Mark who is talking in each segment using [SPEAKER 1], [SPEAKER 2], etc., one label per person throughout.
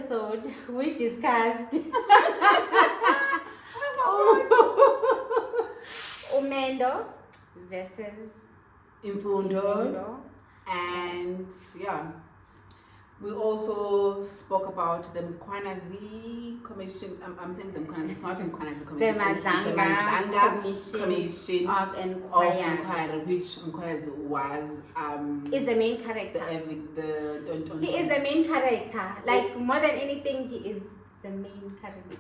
[SPEAKER 1] episode, we discussed Umendo versus
[SPEAKER 2] Umendo. And yeah, we also spoke about the Mkhwanazi Commission. I'm saying the Mkhwanazi, it's not Mkhwanazi Commission.
[SPEAKER 1] The Madlanga Commission of Inquiry,
[SPEAKER 2] which Mkhwanazi was
[SPEAKER 1] is the main character. He is the main character. Like more than anything, he is the main character.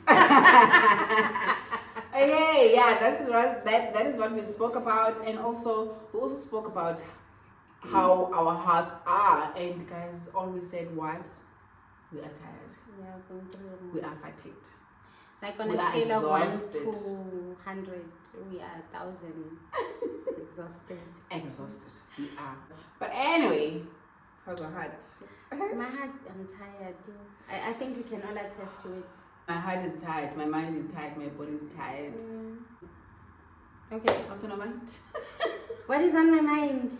[SPEAKER 2] Okay, yeah, that is what we spoke about, and also we also spoke about how our hearts are, and guys, all we said was we are tired.
[SPEAKER 1] Yeah, going through.
[SPEAKER 2] We are fatigued.
[SPEAKER 1] Like on a scale of 1 to 100, we are 1,000 exhausted.
[SPEAKER 2] Exhausted, we are. But anyway, how's your heart?
[SPEAKER 1] My heart, I'm tired. I think we can all attest to it.
[SPEAKER 2] My heart is tired, my mind is tired, my body is tired.
[SPEAKER 1] Okay.
[SPEAKER 2] What's on your mind?
[SPEAKER 1] What is on my mind?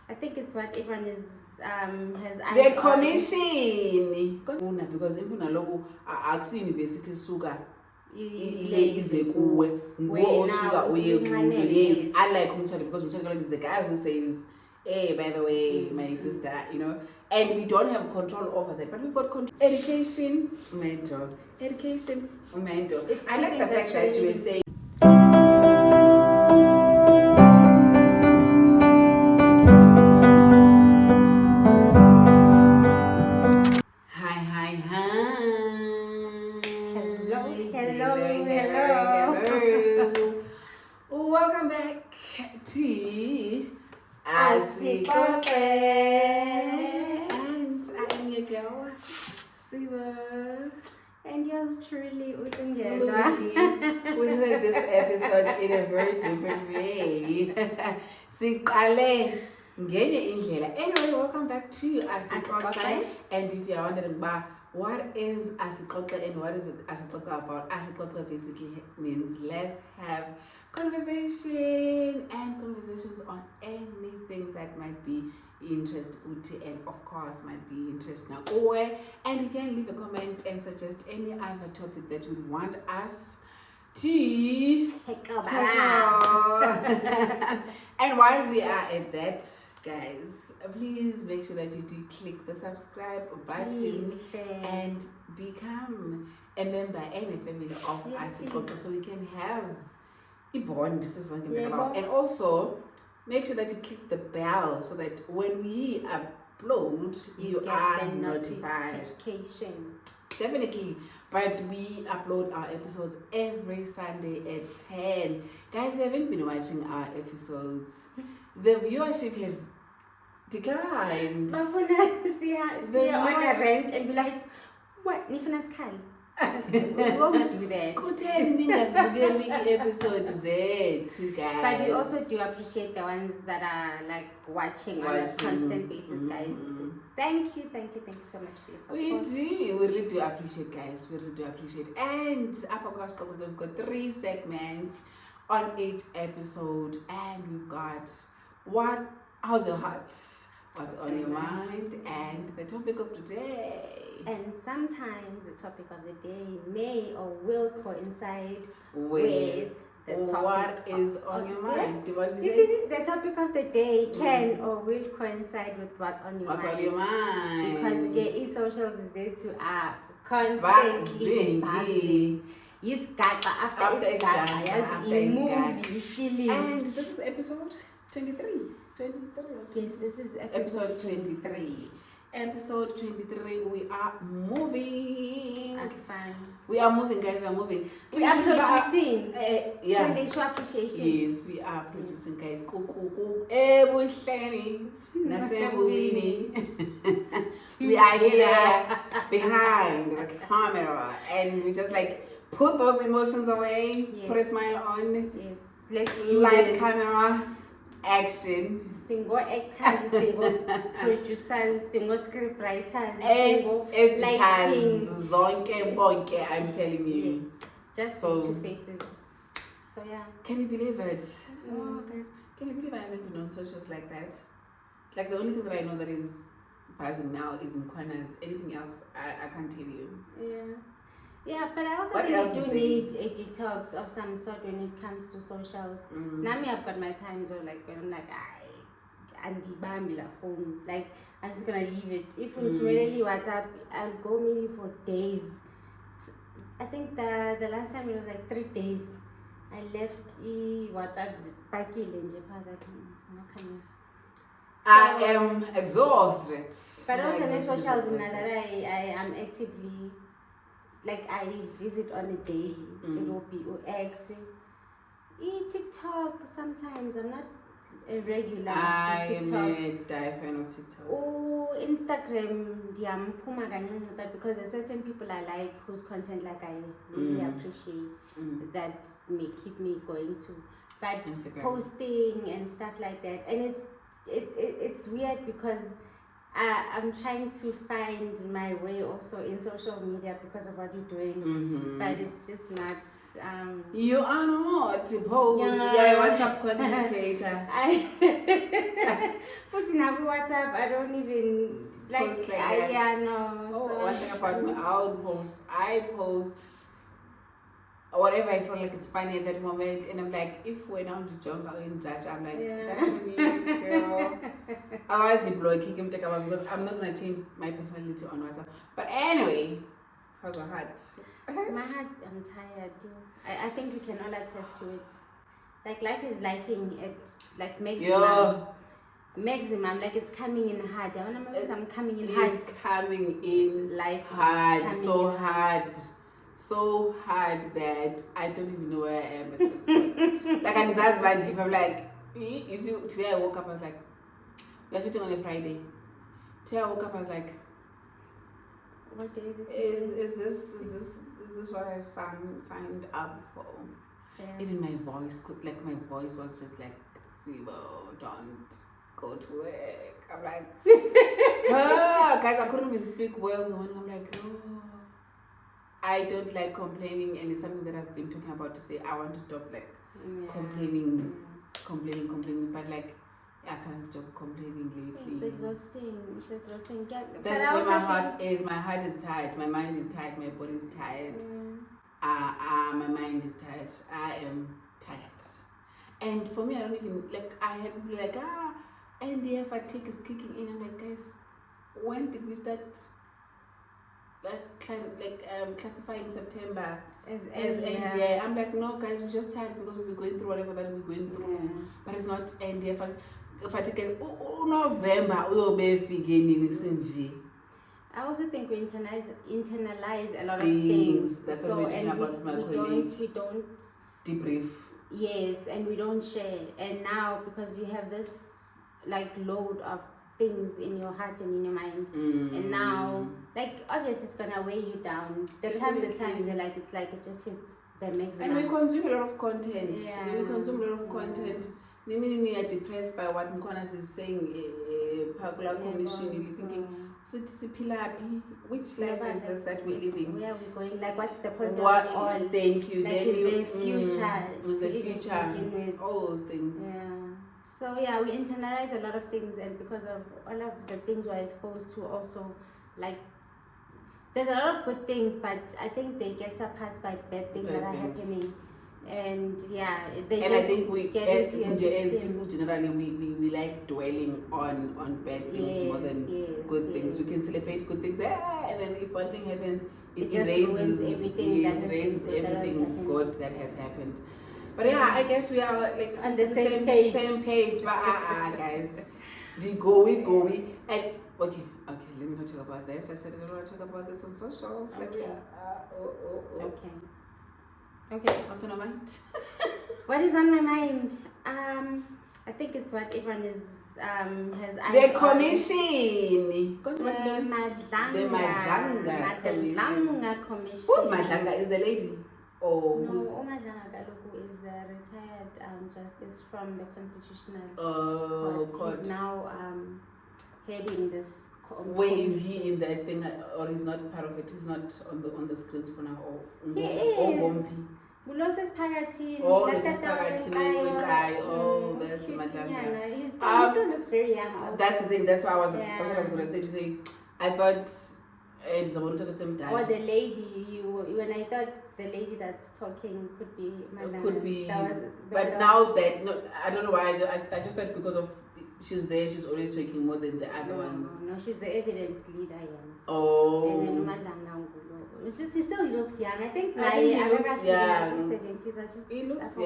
[SPEAKER 1] I think it's what everyone is has
[SPEAKER 2] the commission. Because even logo akusi university suka ize kuwe nguwe osuka uye kuwe. Yes, unlike umtshado, because umtshado is the guy who says, hey, by the way, my sister, you know, and we don't have control over that, but we've got control. Education, Umendo. Education, Umendo. I like the fact that you were saying. Welcome back to Asxoxe, and I'm your girl, Siva.
[SPEAKER 1] And yours truly,
[SPEAKER 2] We started this episode in a very different way. Siqale ngenye indlela. Anyway, welcome back to Asxoxe. And if you're wondering what is Asxoxe and what is Asxoxe about? Asxoxe basically means let's have conversation and conversations on anything that might be interest Uti, and of course might be interest now. And you can leave a comment and suggest any other topic that you would want us to tackle. And while we are at that, guys, please make sure that you do click the subscribe button and become a member and a family of Asxoxe, so we can have a bond. This is what I'm talking about. And also make sure that you click the bell so that when we upload, you are notified.
[SPEAKER 1] Notification.
[SPEAKER 2] Definitely. But we upload our episodes every Sunday at 10. Guys, you haven't been watching our episodes. The viewership has declined.
[SPEAKER 1] See her on a rent and be like, what? Nifuna's Kali? We won't do that. But we also do appreciate the ones that are like watching on a constant basis, guys. Thank you so much for your support.
[SPEAKER 2] We really do appreciate, guys. We really do appreciate. And we've got 3 segments on each episode, and we've got how's your heart? What's on your mind? And the topic of today.
[SPEAKER 1] And sometimes the topic of the day may or will coincide with the topic.
[SPEAKER 2] What is on your mind?
[SPEAKER 1] The topic of the day can or will coincide with what's on your mind.
[SPEAKER 2] What's on your mind?
[SPEAKER 1] Because gay socials is there to constantly buzzing. After movie feeling.
[SPEAKER 2] And this is episode 23.
[SPEAKER 1] Yes, this is
[SPEAKER 2] episode 23. Episode 23, we are moving. We are moving, guys, we are moving.
[SPEAKER 1] We are producing.
[SPEAKER 2] Yeah.
[SPEAKER 1] Show appreciation.
[SPEAKER 2] Yes, we are producing, guys. We are here behind the camera, and we just like put those emotions away, put a smile on.
[SPEAKER 1] Yes, let's
[SPEAKER 2] light camera. Action.
[SPEAKER 1] Single actors, single producers, single script writers, single
[SPEAKER 2] editors, zonke bonke, I'm telling you.
[SPEAKER 1] Yes, just these 2 faces. So yeah.
[SPEAKER 2] Can you believe it? Oh, guys, can you believe I haven't been on socials like that? Like the only thing that I know that is buzzing now is Mkhwanazi. Anything else, I can't tell you.
[SPEAKER 1] Yeah, but I also
[SPEAKER 2] What
[SPEAKER 1] think
[SPEAKER 2] else
[SPEAKER 1] you
[SPEAKER 2] is
[SPEAKER 1] do
[SPEAKER 2] there?
[SPEAKER 1] need a detox of some sort when it comes to socials. Now me, I've got my times of like when I'm like, and the phone, like I'm just gonna leave it. If it's really WhatsApp, I'll go maybe for days. I think the last time it was like 3 days. I left WhatsApp back in Japan.
[SPEAKER 2] I am exhausted.
[SPEAKER 1] But also in socials in that I am actively, like I visit on a daily. It will be X, TikTok. Sometimes I'm not a regular.
[SPEAKER 2] I
[SPEAKER 1] TikTok.
[SPEAKER 2] am a die fan of TikTok.
[SPEAKER 1] Oh, Instagram, but because there's certain people I like whose content like I really appreciate, that may keep me going to. But Instagram. Posting and stuff like that, and it's weird because I'm trying to find my way also in social media because of what you're doing, but it's just not.
[SPEAKER 2] You are not post. Yeah, WhatsApp content creator.
[SPEAKER 1] Put in WhatsApp. I don't even like.
[SPEAKER 2] Post like that.
[SPEAKER 1] Yeah, no.
[SPEAKER 2] Oh,
[SPEAKER 1] so
[SPEAKER 2] one thing about me, I post whatever I feel like it's funny at that moment, and I'm like, if we're down to jump, I'll judge. I'm like, that's on you, girl. Otherwise, deploy kick him, take a because I'm not gonna change my personality on WhatsApp. But anyway, how's your heart?
[SPEAKER 1] My heart, I'm tired. I think we can all attest to it. Like life is lifing at like maximum, like it's coming in hard. I'm coming in hard.
[SPEAKER 2] It's coming in
[SPEAKER 1] life
[SPEAKER 2] hard, so hard. So hard that I don't even know where I am at this point. Like I'm deep. I'm like, you see, today I woke up, I was like, we're shooting on a Friday. Today I woke up, I was like,
[SPEAKER 1] what day is it?
[SPEAKER 2] Is this what I signed up for? Yeah. Even my voice was just like, Sibo, don't go to work. I'm like, guys, I couldn't even speak well in the morning. I'm like, I don't like complaining, and it's something that I've been talking about to say I want to stop complaining, but like I can't stop complaining lately.
[SPEAKER 1] It's exhausting.
[SPEAKER 2] That's where my heart is. My heart is tired. My mind is tired. My body is tired. My mind is tired. I am tired. And for me, I don't even like. I had people like NDF fatigue is kicking in. I'm like, guys, when did we start? Classifying September as NDA. I'm like, no guys, we're just tired because we're going through whatever that we're going through. But it's not NDA fatigue is November will be beginning.
[SPEAKER 1] I also think we internalize a lot of things.
[SPEAKER 2] That's what we're talking about with my colleague.
[SPEAKER 1] We don't
[SPEAKER 2] debrief.
[SPEAKER 1] Yes, and we don't share. And now because you have this like load of things in your heart and in your mind, and now like obviously it's gonna weigh you down. There comes a time where like it's like it just hits the maximum.
[SPEAKER 2] And we consume a lot of content. We consume a lot of content. Nini are depressed by what Mkhwanazi is saying. Pagula Commission. You're thinking, which life is this that we're living?
[SPEAKER 1] Where are we going? Like, what's the point
[SPEAKER 2] of
[SPEAKER 1] it all?
[SPEAKER 2] Thank you.
[SPEAKER 1] Like, is the future?
[SPEAKER 2] Is the future? All those things.
[SPEAKER 1] Yeah. So yeah, we internalize a lot of things, and because of all of the things we're exposed to, also like there's a lot of good things, but I think they get surpassed by bad things that are happening. And yeah, they
[SPEAKER 2] and
[SPEAKER 1] just
[SPEAKER 2] I think we
[SPEAKER 1] get into your
[SPEAKER 2] as people generally we like dwelling on bad things more than good things. We can celebrate good things, and then if one thing happens, it erases everything good that has happened. But yeah, I guess we are like
[SPEAKER 1] on the same page.
[SPEAKER 2] But guys, the go. And okay, let me not talk about this. I said I don't want to talk about this on socials.
[SPEAKER 1] Okay.
[SPEAKER 2] Okay. What's on your mind?
[SPEAKER 1] What is on my mind? I think it's what everyone is has
[SPEAKER 2] the commission.
[SPEAKER 1] The Madlanga commission.
[SPEAKER 2] Who's Madlanga? Is the lady?
[SPEAKER 1] No, Madlanga COE is a retired justice from the Constitutional Court. He's now heading this.
[SPEAKER 2] Where is he in that thing, or he's not part of it? He's not on the screens for now,
[SPEAKER 1] he is. Uloses Pagatin.
[SPEAKER 2] Oh, this is Pagatin. Oh, that's Madlanga.
[SPEAKER 1] He still looks very young. Also.
[SPEAKER 2] That's the thing. That's what I was gonna say. To say, I thought it's about the same time.
[SPEAKER 1] Or the lady when I thought the lady that's talking could be Madlanga.
[SPEAKER 2] Could be. But now that I don't know why. I just thought because of she's there, she's always talking more than the other ones.
[SPEAKER 1] No, she's the evidence leader.
[SPEAKER 2] Oh.
[SPEAKER 1] And then Madlanga. It's just he still looks young. I think
[SPEAKER 2] he looks young.
[SPEAKER 1] 70s.
[SPEAKER 2] He looks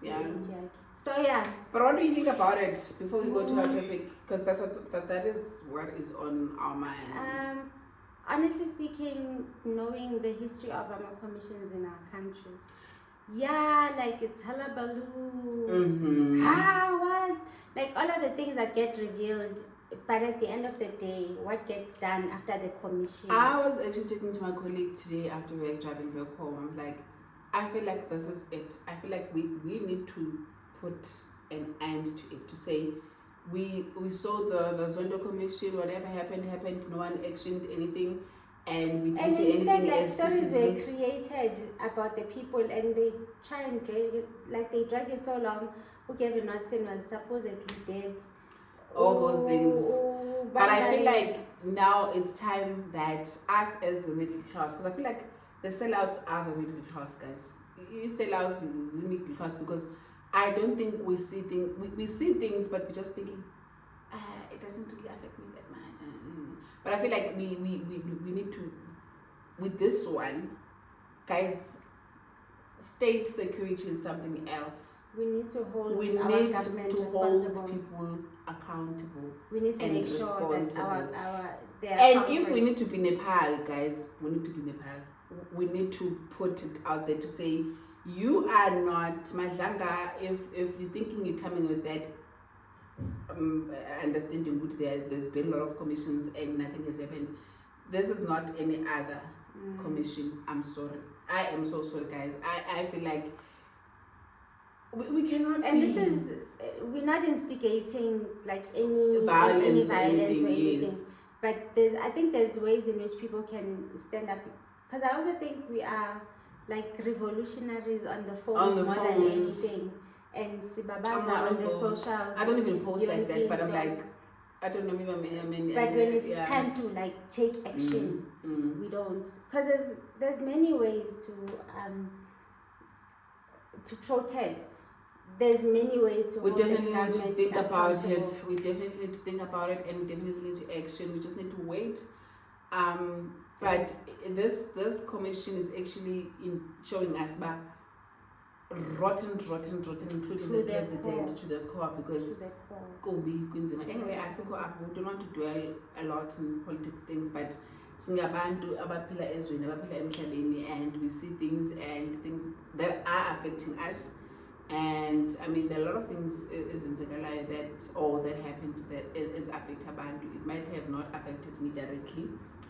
[SPEAKER 2] young.
[SPEAKER 1] So yeah.
[SPEAKER 2] But what do you think about it before we go to our topic? Because that is what is on our mind.
[SPEAKER 1] Honestly speaking, knowing the history of our commissions in our country, yeah, like it's hullabaloo.
[SPEAKER 2] Mm-hmm.
[SPEAKER 1] What? Like all of the things that get revealed. But at the end of the day, what gets done after the commission?
[SPEAKER 2] I was actually talking to my colleague today after we were driving back home. I was like, I feel like this is it. I feel like we need to put an end to it. To say, we saw the Zondo commission, whatever happened, no one actioned anything, and we didn't see anything as citizens.
[SPEAKER 1] Stories were created about the people, and they try and drag it, like they drag it so long. Whoever not seen was supposedly dead.
[SPEAKER 2] All those things. But I feel like now it's time that us as the middle class, because I feel like the sellouts are the middle class guys. You sellouts is the middle class because I don't think we see things. We see things, but we're just thinking, it doesn't really affect me that much. But I feel like we need to, with this one, guys, state security is something else.
[SPEAKER 1] We need to hold
[SPEAKER 2] people accountable.
[SPEAKER 1] We need to make sure that
[SPEAKER 2] and if we need to be Nepal, guys, we need to be Nepal. We need to put it out there to say, you are not Madlanga. If you're thinking you're coming with that understanding good, there's been a lot of commissions and nothing has happened. This is not any other commission. I'm sorry. I am so sorry, guys. I feel like we cannot.
[SPEAKER 1] And this is we're not instigating like any
[SPEAKER 2] violence
[SPEAKER 1] or anything.
[SPEAKER 2] Yes.
[SPEAKER 1] But I think there's ways in which people can stand up. Because I also think we are like revolutionaries on the phones more than anything. And Sibabaza on the socials.
[SPEAKER 2] I don't even post like that, but I'm like, I don't know, maybe I mean.
[SPEAKER 1] But when it's time to like take action, we don't. Because there's many ways to protest. There's many ways to.
[SPEAKER 2] We definitely need to think about it. We definitely need to think about it, and we definitely need to action. We just need to wait. But this commission is actually showing us back rotten, including the president, to the core, because anyway, we don't want to dwell a lot in politics things, but singabantu abaphila ezweni abaphila emhlabeni, and we see things that are affecting us. And I mean, there are a lot of things in Zegalayo that happened that is affecting abantu. It might have not affected me directly,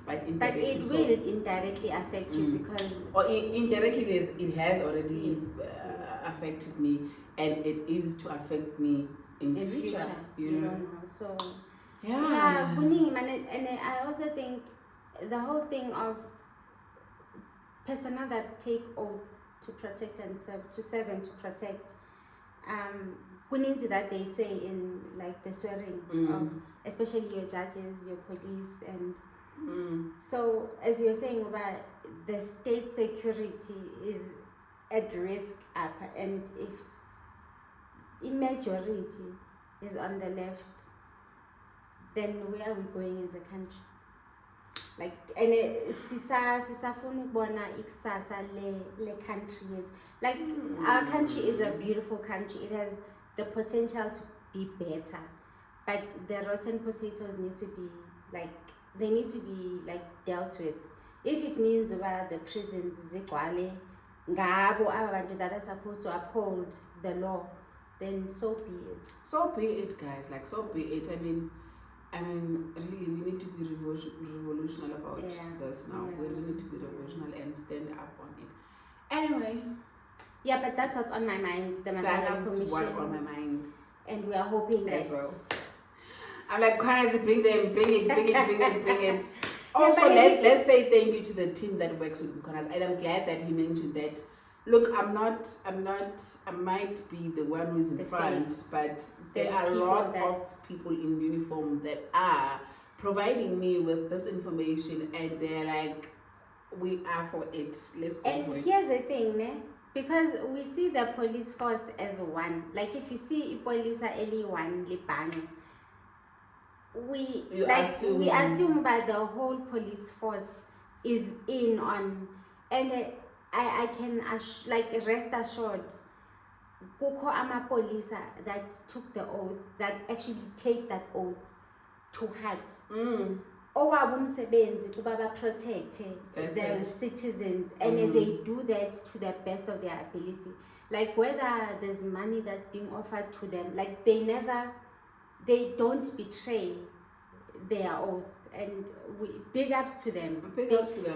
[SPEAKER 2] but indirectly.
[SPEAKER 1] But it will indirectly affect you because.
[SPEAKER 2] Or indirectly, it has already affected me, and it is to affect me in future. You know.
[SPEAKER 1] So.
[SPEAKER 2] Yeah.
[SPEAKER 1] And I also think the whole thing of personnel that take oath to protect and serve and to protect. Kuninzi that they say in like the swearing of especially your judges, your police, and so as you were saying about the state security is at risk up, and if majority is on the left, then where are we going as a country? Like, and sisafuna ukubona ikusasa le country yethu. Like our country is a beautiful country. It has the potential to be better, but the rotten potatoes need to be dealt with. If it means about the prisons zigcwale ngabo abantu that are supposed to uphold the law, then so be it.
[SPEAKER 2] So be it, guys. Like, so be it. I mean, really, we need to be revolutionary about this now.
[SPEAKER 1] Yeah.
[SPEAKER 2] We really need to be revolutionary and stand up on it. Anyway.
[SPEAKER 1] Yeah, but that's what's on my mind. The Madlanga commission.
[SPEAKER 2] That is what's on my mind.
[SPEAKER 1] And we are hoping
[SPEAKER 2] as well. I'm like, Mkhwanazi, bring it. Also, let's say thank you to the team that works with Mkhwanazi. And I'm glad that he mentioned that Look, I might be the one who's in front, but there are a lot of people in uniform that are providing me with this information, and they're like, we are for it. Let's go for it.
[SPEAKER 1] And here's the thing, ne? Because we see the police force as one. Like if you see police are only one, we assume by the whole police force is in on, and I can rest assured, kukho amapolisa that took the oath, that actually take that oath to heart. Owabo umsebenzi kuba protect the citizens, and they do that to the best of their ability. Like whether there's money that's being offered to them, like they don't betray their oath, and big ups to them.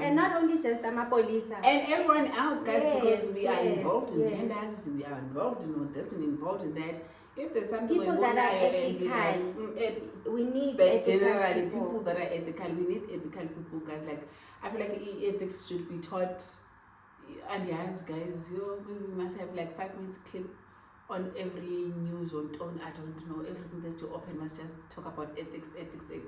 [SPEAKER 1] And not only just amapolisa.
[SPEAKER 2] And everyone else, guys, because we are involved in tenders, we are involved in all this and involved in that. If there's something
[SPEAKER 1] people that are ethical, we need
[SPEAKER 2] but generally people that are ethical, we need ethical people, guys. Like I feel like ethics should be taught. And yes, guys, maybe we must have like 5 minutes clip on every news or on, I don't know, everything that you open must just talk about ethics,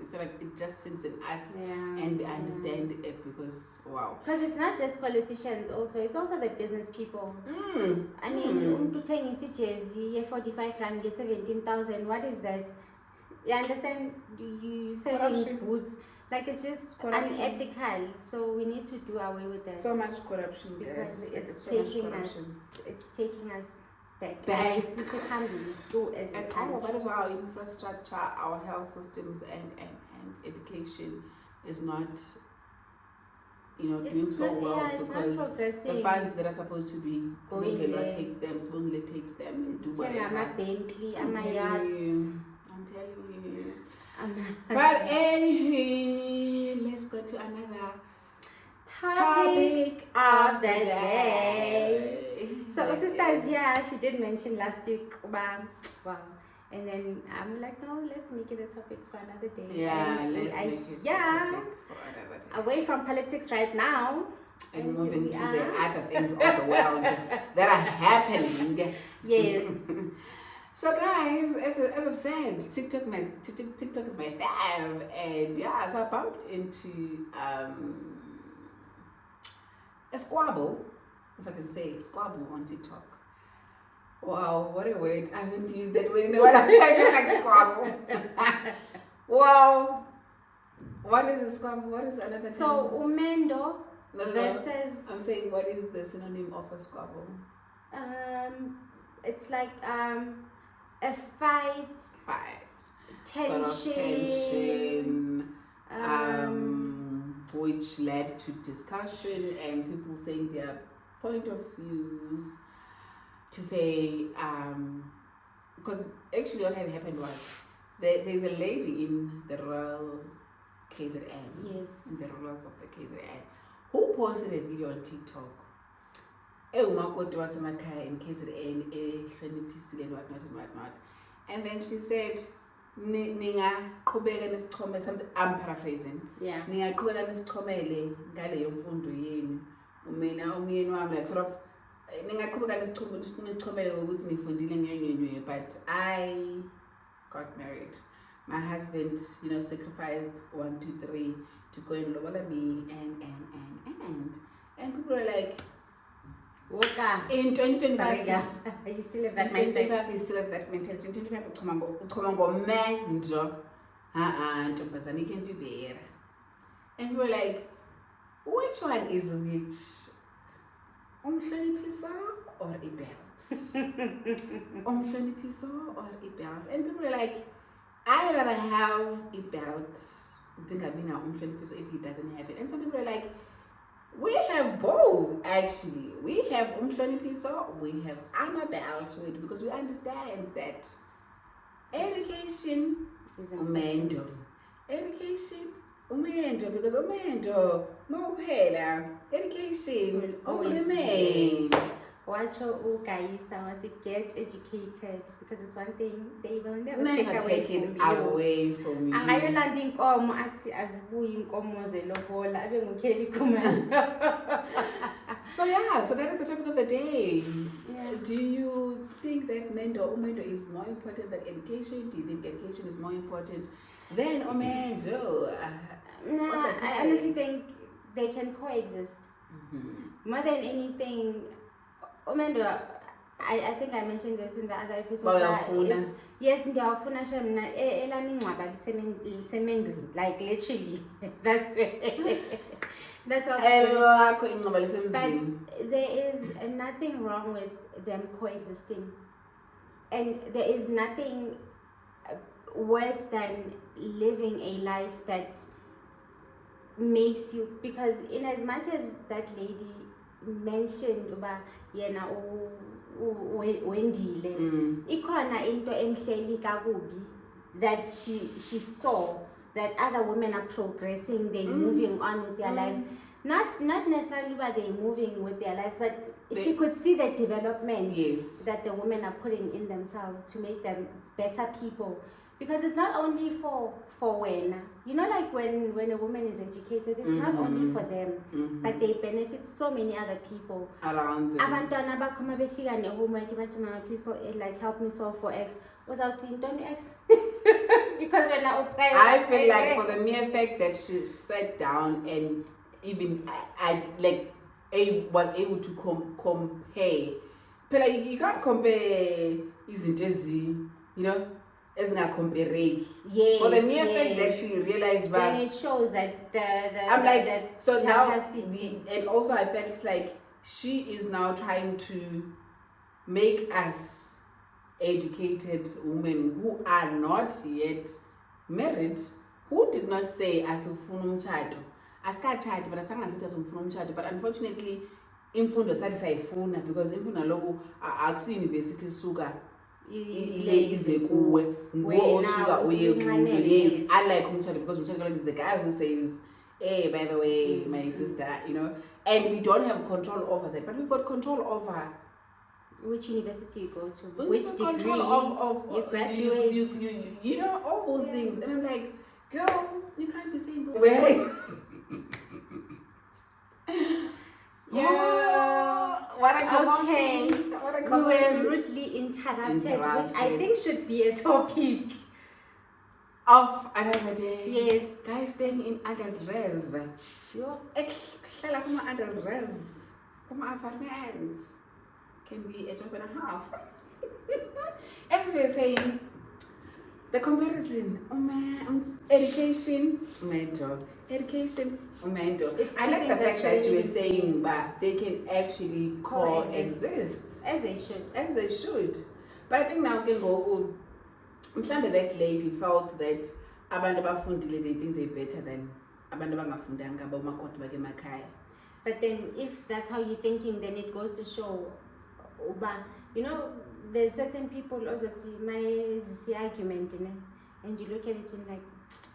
[SPEAKER 2] so like it just sinks in us and we understand it, because wow.
[SPEAKER 1] Because it's not just politicians, it's also the business people. I mean, to take in 45 rand, 17,000, what is that? You understand? You selling goods, like it's just unethical. So we need to do away with that.
[SPEAKER 2] So much corruption,
[SPEAKER 1] because
[SPEAKER 2] guys.
[SPEAKER 1] It's taking us back.
[SPEAKER 2] And that is why our infrastructure, our health systems, and education is not, doing so well, because the funds that are supposed to be going there takes them, Swinglet takes them, and do whatever.
[SPEAKER 1] Bentley,
[SPEAKER 2] I'm telling you. But anyway, let's go to another topic of the day.
[SPEAKER 1] So sisters, she did mention last week, wow. And then I'm like, no, let's make it a topic for another day.
[SPEAKER 2] Let's make it a topic for another day.
[SPEAKER 1] Away from politics right now.
[SPEAKER 2] And moving to the other things of the world that are happening.
[SPEAKER 1] Yes.
[SPEAKER 2] So guys, as I've said, TikTok is my fave, and so I bumped into a squabble, if I can say squabble, on TikTok. Wow, what a word! I haven't used that word in a while. I don't like squabble. Wow, what is a squabble? What is another?
[SPEAKER 1] So Umendo versus.
[SPEAKER 2] I'm saying, what is the synonym of a squabble?
[SPEAKER 1] It's like a fight, tension,
[SPEAKER 2] sort of tension, which led to discussion and people saying their point of views, to say, because actually what had happened was there's a lady in the rural KZN, in the rurals of the KZN, who posted a video on TikTok. Umakoti wasemakhaya in KZN ehloniphisile and whatnot. And then she said, ningaqhubeka nesithome, something, I'm paraphrasing. Ningaqhubeka nesithomele ngale yomfundo yenu. Mina umyeni wami, like sort of ningaqhubeka nesithomele ngokuthi nifundile ngenyonywe, but I got married. My husband, sacrificed 1, 2, 3 to go and lobola me and people were like, in 2025,
[SPEAKER 1] you still have that mindset.
[SPEAKER 2] You still have that mentality. In 2025, you can do better. And we were like, which one is which? Umhloniphiso or a belt? Umhloniphiso or a belt? And people were like, I'd rather have a belt if he doesn't have it. And some people were like, we have both, actually. We have umhloniphiso, we have amabelt, because we understand that education is Umendo. Education, Umendo, because Umendo, mawuphela, education will always remain.
[SPEAKER 1] Watch guys, I want to get educated, because it's one thing they will never
[SPEAKER 2] take it away from you.
[SPEAKER 1] Angayolanda inkomo athi azibuyi inkomo zelobola abe ngukheli kumani.
[SPEAKER 2] So that is the topic of the day.
[SPEAKER 1] Yeah.
[SPEAKER 2] Do you think that Umendo is more important than education? Do you think education is more important than Umendo?
[SPEAKER 1] No, I honestly think they can coexist. More than anything, Umendo, I think I mentioned this in the other episode. Yes, ndiyawufuna shem elami ingcwaba lisemendweni, like literally. That's all. But there is nothing wrong with them coexisting, and there is nothing worse than living a life that makes you, because in as much as that lady mentioned yena wendile ikhona into emhleli kakubi that she saw that other women are progressing, they're moving on with their lives, not necessarily but they're moving with their lives, but she could see the development that the women are putting in themselves to make them better people. Because it's not only for when, you know, like when a woman is educated, it's not only for them, but they benefit so many other people
[SPEAKER 2] around them.
[SPEAKER 1] Abantwana bakhoma befika ne-homework bathi mama please like help me solve for X. Uzawuthi don't X. Because when
[SPEAKER 2] I feel like for the mere fact that she sat down and even I was able to compare. But like, you can't compare izinto ezi, you know, as not comparing.
[SPEAKER 1] Yes.
[SPEAKER 2] For the mere fact that she realized that.
[SPEAKER 1] Then it shows that
[SPEAKER 2] I'm like,
[SPEAKER 1] that
[SPEAKER 2] so now
[SPEAKER 1] capacity.
[SPEAKER 2] And also I felt like she is now trying to make us educated women who are not yet married, who did not say asifuna umtshado, asikatshati but asangasithi asifuna umtshado, but unfortunately imfundo sathi sayifuna because imfundo loku akusi university suka ile ize kuwe nguwe osuka uye kuwe. Yes, unlike umtshado, because umtshado is the guy who says, hey, by the way, my sister, you know, and we don't have control over that, but we've got control over
[SPEAKER 1] which university you go to, which degree
[SPEAKER 2] of
[SPEAKER 1] you graduate,
[SPEAKER 2] you know, all those things. And I'm like, girl, you can't be saying those way. What a commotion. What a commotion.
[SPEAKER 1] We were rudely interrupted, which I think should be a topic
[SPEAKER 2] of another day.
[SPEAKER 1] Yes.
[SPEAKER 2] Guys staying in adult res.
[SPEAKER 1] Sure.
[SPEAKER 2] Adult res. Come apartments. Can be a job and a half. As we were saying, the comparison, education, Umendo. Education, Umendo. I like the fact that you were saying, but they can actually coexist.
[SPEAKER 1] As they should.
[SPEAKER 2] As they should. But I think now can go. That lady felt that abantu abafundile, they think they're better than abantu abangafundanga bomakoti bakemakhaya.
[SPEAKER 1] But then if that's how you're thinking, then it goes to show, you know, there's certain people also my argument, and you look at it and like,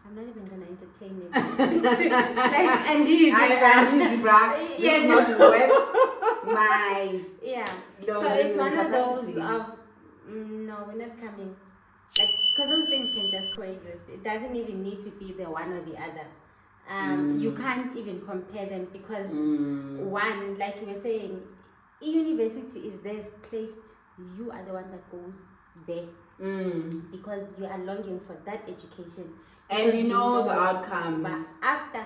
[SPEAKER 1] I'm not even gonna entertain it. Like, and easy,
[SPEAKER 2] yeah, not worth my
[SPEAKER 1] So it's one of those of no, we're not coming. Like, because those things can just coexist. It doesn't even need to be the one or the other. You can't even compare them because one, like you were saying, university is there placed. You are the one that goes there because you are longing for that education.
[SPEAKER 2] And you know the outcomes.
[SPEAKER 1] But after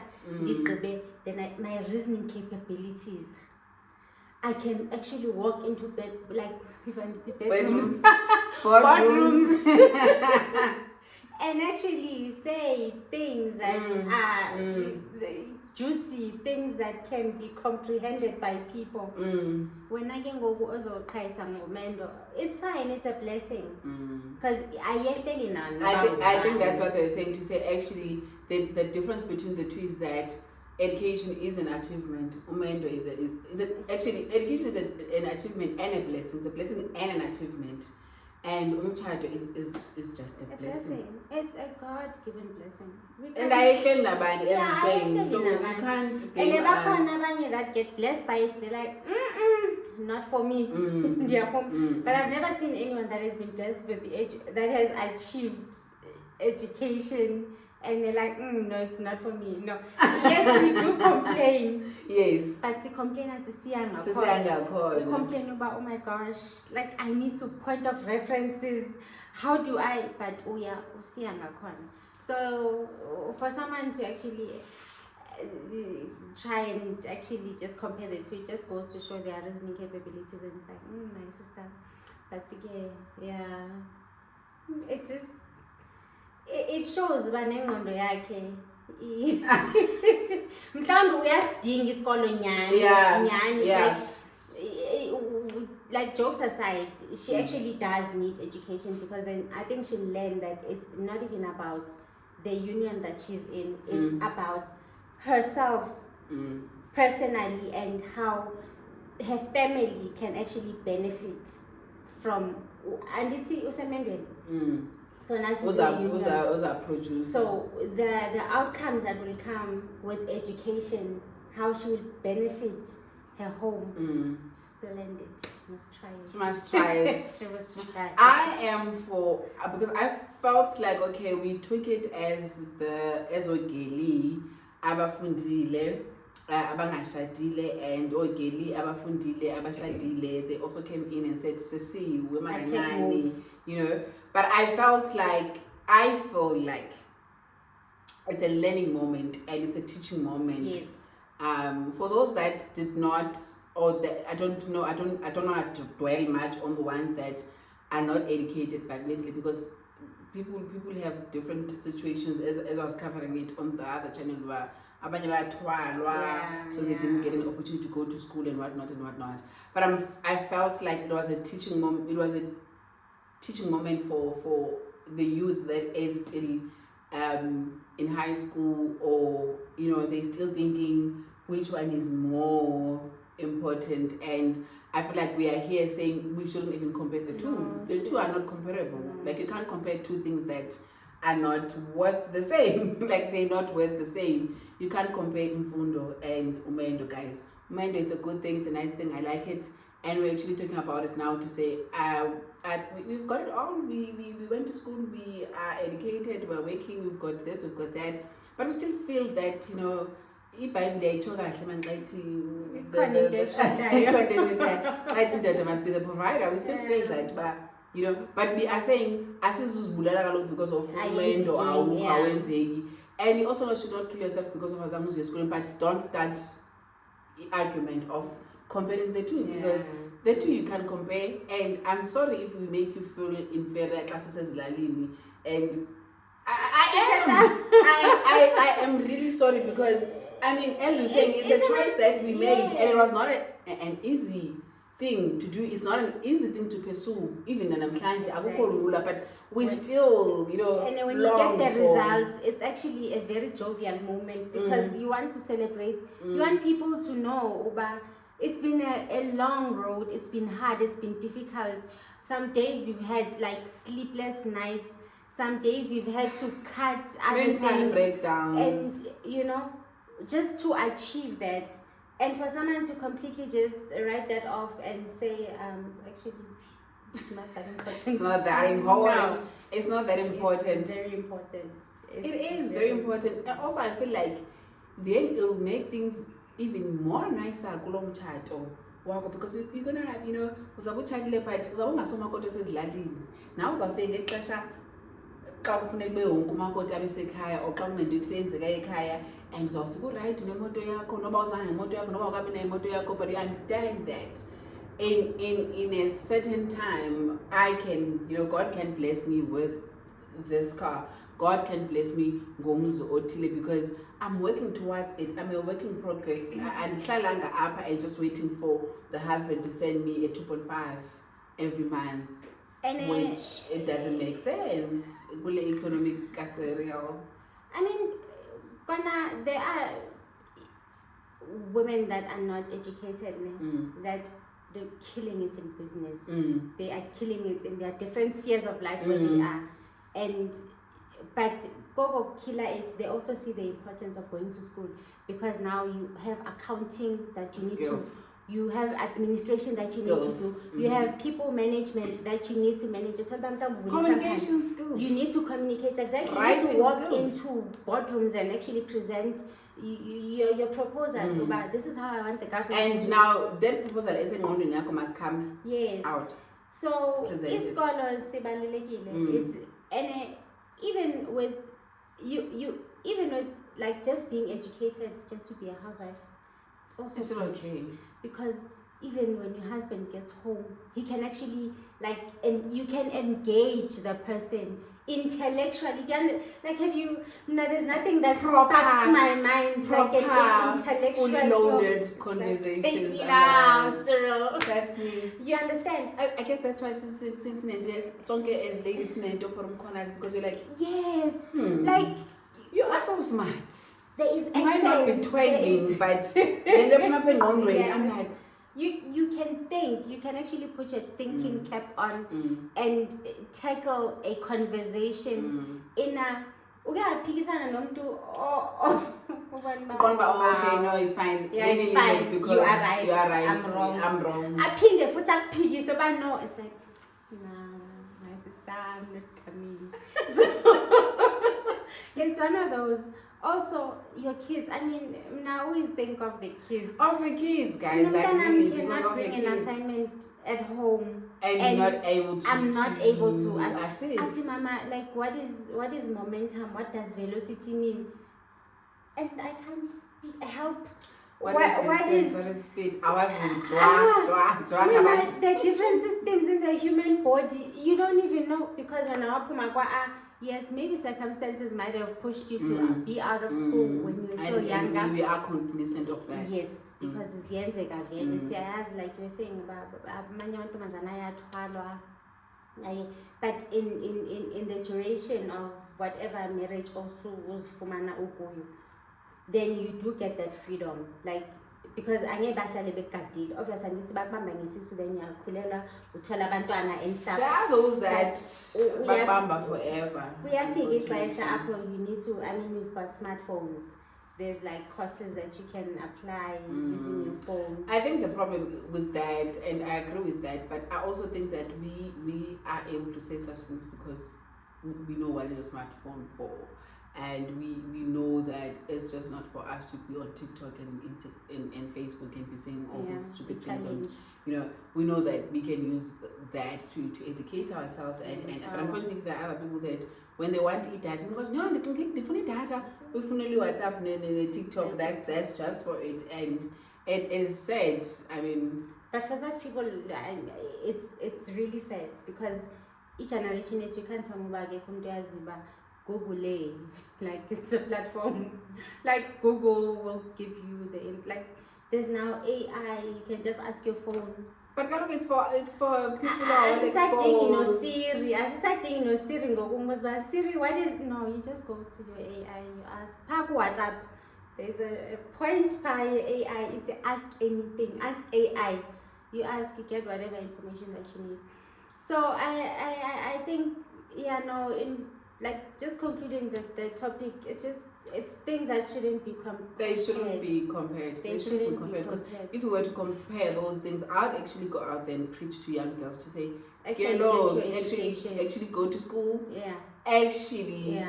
[SPEAKER 1] then my reasoning capabilities, I can actually walk into bed, like if I'm in bedrooms, boardrooms, and actually say things that are juicy, things that can be comprehended by people. When I can go also try some Umendo, it's fine, it's a blessing. Because
[SPEAKER 2] I think that's what they're saying, to say actually the difference between the two is that education is an achievement. Umendo is actually education is an achievement and a blessing. It's a blessing and an achievement. And umtshado is just a blessing.
[SPEAKER 1] It's a God-given blessing.
[SPEAKER 2] And I feel nobody as saying, so you can't blame
[SPEAKER 1] and
[SPEAKER 2] us.
[SPEAKER 1] That get blessed by it, they're like, not for me. But I've never seen anyone that has been blessed with that has achieved education And they're like, no, it's not for me. No. Yes, we do complain.
[SPEAKER 2] Yes.
[SPEAKER 1] But to complain as a
[SPEAKER 2] We
[SPEAKER 1] complain about, oh my gosh, like I need to point of references. How do I? But so for someone to actually try and actually just compare the two, it just goes to show their reasoning capabilities, and it's like, my sister. But again, yeah, it's just it shows banengqondo yakhe mhlawumbe uyasidinga isikolo nyani like jokes aside, she actually does need education, because then I think she'll learn that it's not even about the union that she's in, it's about herself personally and how her family can actually benefit from, and it's so now she's so the outcomes that will come with education, how she will benefit her home. Splendid. She must try it.
[SPEAKER 2] She must try it.
[SPEAKER 1] She must try it.
[SPEAKER 2] I am for, because I felt like, okay, we took it as the ezogeli abafundile abangashadile and ogeli abafundile abashadile, they also came in and said sisi wemangani, you know. But I feel like it's a learning moment and it's a teaching moment.
[SPEAKER 1] Yes.
[SPEAKER 2] For those that did not, or that I don't know how to dwell much on the ones that are not educated but mentally, because people have different situations, as I was covering it on the other channel, where so they didn't get an opportunity to go to school and whatnot. But I felt like it was a teaching moment. It was a teaching moment for the youth that is still in high school, or they're still thinking which one is more important. And I feel like we are here saying we shouldn't even compare the two. The two are not comparable. Like, you can't compare two things that are not worth the same. Like, they're not worth the same. You can't compare Umendo and Umendo, guys. Umendo, it's a good thing, it's a nice thing, I like it. And we're actually talking about it now to say, we've got it all. We went to school, we are educated, we're working, we've got this, we've got that. But we still feel that, must be the provider. We still feel that, but we are saying because of Umendo, and you also should not kill yourself because of Azamu's school, but don't start the argument of comparing the two, because the two you can compare. And I'm sorry if we make you feel inferior, classes as Lalini, and I am really sorry, because I mean, as you're saying, it's a choice that we made, and it was not an easy thing to do. It's not an easy thing to pursue, even in Namhlanje, but we still,
[SPEAKER 1] and when you get the results, it's actually a very jovial moment, because you want to celebrate, you want people to know, it's been a long road, it's been hard, it's been difficult. Some days you've had like sleepless nights, some days you've had to cut other things,
[SPEAKER 2] breakdowns,
[SPEAKER 1] and just to achieve that. And for someone to completely just write that off and say, actually, it's not that important.
[SPEAKER 2] It's not that important. No. It's not that important.
[SPEAKER 1] It's very important.
[SPEAKER 2] It is very important. And also, I feel like then it'll make things even more nicer because you're gonna have, uzabutshayile, but uzabungasoma kodwa sezilalini. Now uzafika exesha xa kufuneka bewonke umakoti abesekhaya, or xa kunento ethile yenzeka ekhaya, and uzawufika urayithi nemoto yakho, noba uzange ngemoto yakho, noba ukabi nemoto yakho, but you understand that in a certain time I can, God can bless me with this car. God can bless me ngomzi othile, because I'm working towards it. I'm a work in progress. And hlalanga apha and just waiting for the husband to send me a 2.5 every month, which it doesn't make sense. Economic real.
[SPEAKER 1] I mean, there are women that are not educated, that they're killing it in business. They are killing it in their different spheres of life where they are. But Gogo Killer it, they also see the importance of going to school, because now you have accounting that you you have administration that you need to do, you have people management that you need to manage.
[SPEAKER 2] Communication skills.
[SPEAKER 1] You need to communicate, exactly.
[SPEAKER 2] Writing
[SPEAKER 1] you need to walk
[SPEAKER 2] skills.
[SPEAKER 1] into boardrooms and actually present your proposal about this is how I want the government
[SPEAKER 2] and
[SPEAKER 1] to
[SPEAKER 2] now that proposal must come out.
[SPEAKER 1] So isikolo sibalulekile. It's and even with you even with like just being educated, just to be a housewife, it's also
[SPEAKER 2] okay,
[SPEAKER 1] because even when your husband gets home, he can actually and you can engage the person intellectually. Like, have you? No, there's nothing that sparks my mind like an intellectual,
[SPEAKER 2] fully loaded conversations.
[SPEAKER 1] Cyril.
[SPEAKER 2] That's me.
[SPEAKER 1] You understand?
[SPEAKER 2] I guess that's why since Sonke as ladies for Mkhwanazi, because we're like,
[SPEAKER 1] yes, like
[SPEAKER 2] you are so smart.
[SPEAKER 1] There is
[SPEAKER 2] you might not be twanging, but end up I'm like.
[SPEAKER 1] You can think, you can actually put your thinking cap on and tackle a conversation in a okay,
[SPEAKER 2] no, it's fine.
[SPEAKER 1] Yeah, it's fine.
[SPEAKER 2] Because
[SPEAKER 1] you are right.
[SPEAKER 2] I'm wrong.
[SPEAKER 1] I ping the foot up piggy, so I know it's like, nah, my sister, I'm not coming. So it's one of those. Also, your kids. I mean, I always think of the kids.
[SPEAKER 2] Of the kids, guys. Like really, because of the kids.
[SPEAKER 1] Bring an assignment at home,
[SPEAKER 2] and you're not able to.
[SPEAKER 1] I'm not able to
[SPEAKER 2] assist.
[SPEAKER 1] Auntie Mama, like, what is momentum? What does velocity mean? And I can't help.
[SPEAKER 2] What is speed? Hours and
[SPEAKER 1] the different systems in the human body, you don't even know, because when I yes, maybe circumstances might have pushed you to be out of school when you were still younger.
[SPEAKER 2] And we are cognizant of that.
[SPEAKER 1] Yes, because it's yenzeka vele. Like you were saying about but in the duration of whatever marriage also was fumana ugoyo, then you do get that freedom, like, because angeke bahlale begadile. Obviously angithi bakubamba ngesisu then uyakhulela uthola abantwana and stuff.
[SPEAKER 2] There are those that bakubamba forever.
[SPEAKER 1] Uyafika ixesha apho you need to, I mean, you've got smartphones, there's like courses that you can apply using your phone.
[SPEAKER 2] I think the problem with that, and I agree with that, but I also think that we are able to say such things because we know what is a smartphone for. And we know that it's just not for us to be on TikTok and Facebook and be saying all these stupid things. And, we know that we can use that to educate ourselves. But unfortunately, there are other people that when they want to eat data, no, they can get different data. We finally WhatsApp and TikTok. That's just for it. And it is sad. I mean,
[SPEAKER 1] but for such people, it's really sad because each generation you can't tell me Google, like, it's a platform. Like, Google will give you like, there's now AI, you can just ask your phone.
[SPEAKER 2] But it's for people who are exposed.
[SPEAKER 1] Siri, Siri, what is, no, you just go to your AI, you ask, WhatsApp, there's a point by AI, it's ask anything, ask AI, you ask, you get whatever information that you need. So I think, like, just concluding the topic, it's things that shouldn't be compared.
[SPEAKER 2] They shouldn't be compared. They shouldn't be compared. Because if we were to compare those things, I'd actually go out there and preach to young girls to say, actually go to school.
[SPEAKER 1] Yeah.
[SPEAKER 2] Actually,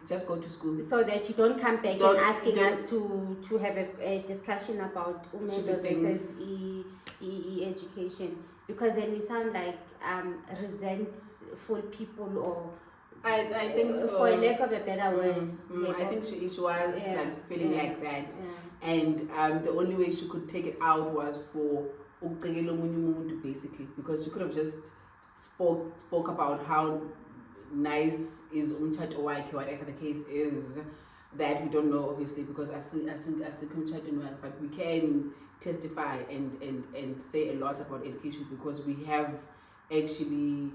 [SPEAKER 2] just go to school.
[SPEAKER 1] So that you don't come back and asking us to have a discussion about Umendo versus education. Because then we sound like resentful people, or
[SPEAKER 2] I think so.
[SPEAKER 1] For lack of a better word.
[SPEAKER 2] I think she was like feeling like that. Yeah. And the only way she could take it out was for basically, because she could have just spoke about how nice is umtshato wakhe, whatever the case is, that we don't know obviously, because I think but we can testify and say a lot about education because we have actually,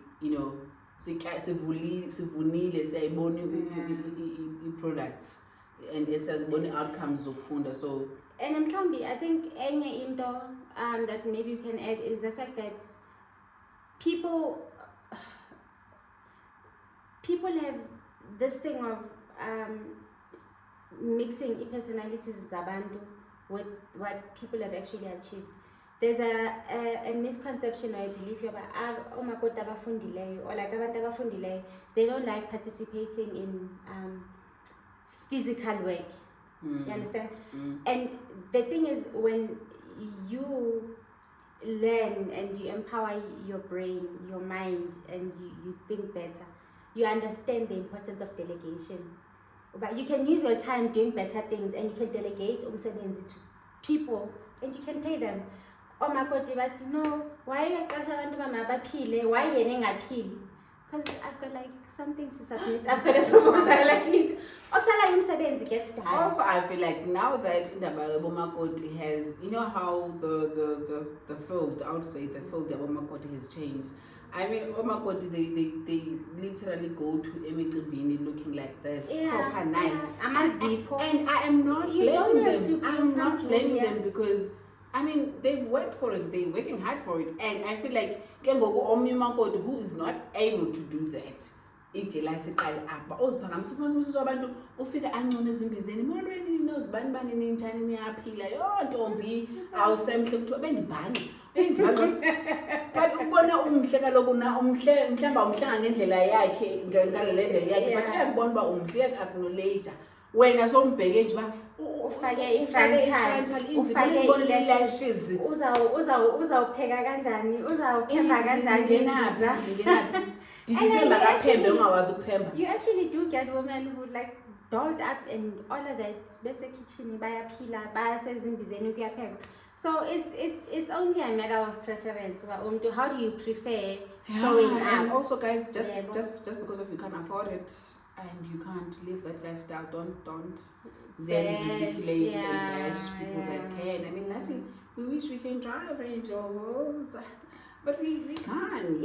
[SPEAKER 2] sivunile siyayibona i-products and siyazibona outcomes zokufunda. So,
[SPEAKER 1] and mhlawumbi I think enye into that maybe you can add is the fact that people have this thing of mixing personalities zabantu with what people have actually achieved. there's a misconception, I believe, about or like they don't like participating in physical work. You understand? And the thing is, when you learn and you empower your brain, your mind, and you think better, you understand the importance of delegation. But you can use your time doing better things, and you can delegate umsebenzi to people, and you can pay them. Oh my God, but no, why are you why are because I've got like something to submit. I've got a proposal I need. Gets done.
[SPEAKER 2] Also, I feel like now that Bomakoti has, you know how the field, I would say the field of Bomakoti has changed. I mean, Bomakoti, they literally go to Emicibini looking like this, proper nice. And I am not blaming them. I'm not blaming them because, I mean, they've worked for it. They're working hard for it. And I feel like who is not able to do that. But ubona umhle kaloku na umhle mhlamba umhlanga ngendlela yakhe ngale level yakhe but uyabona ba umhle acknowledge wena sombheke nje ba
[SPEAKER 1] ufake ifrontal ufake eyelashes uzawupheka kanjani uzawuphemba kanjani
[SPEAKER 2] ngenapi
[SPEAKER 1] you actually do get women who like dolled up and all of that bese kitchen bayaphila bayasezimbizeni kuyapheka. So it's only a matter of preference. How do you prefer showing up?
[SPEAKER 2] And also, guys, just because of you can't afford it and you can't live that lifestyle, don't then manipulate and bash people that can. I mean, we wish we can drive Range Rovers, but we can't.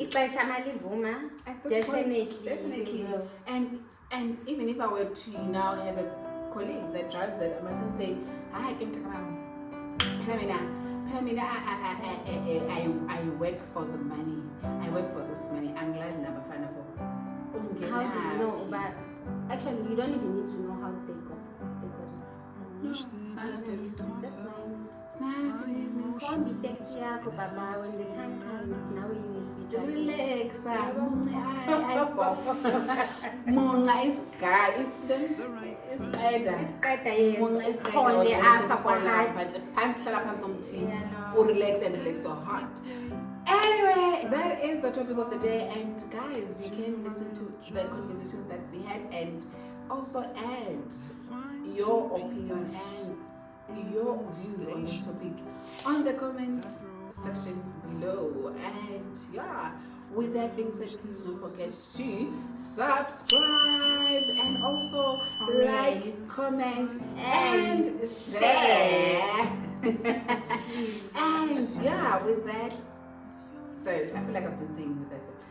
[SPEAKER 2] Definitely. And even if I were to now have a colleague that drives that, I mustn't say, I can talk about. I work for the money. I work for this money. I'm glad I'm a fan of.
[SPEAKER 1] How do you know? But actually, you don't even need to know how they got it.
[SPEAKER 2] It's none of your business.
[SPEAKER 1] Just mind.
[SPEAKER 2] It's none of your business.
[SPEAKER 1] Don't be taxi Baba. When the time comes, now you will be driving.
[SPEAKER 2] Relax. Munga is God. It's better.
[SPEAKER 1] It's
[SPEAKER 2] relax and relax your heart. Anyway, that is the topic of the day, and guys, you can listen to the conversations that we had and also add your opinion and your views on this topic on the comment section below. And yeah, with that being said, please don't forget to subscribe and also like, comment, and share. And yeah, with that said, I feel like I've been saying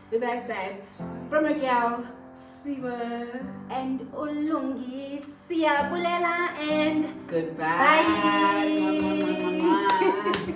[SPEAKER 2] with that said, from a girl, Siva
[SPEAKER 1] and Ulungi, Siya Bulela, and
[SPEAKER 2] goodbye.
[SPEAKER 1] bye.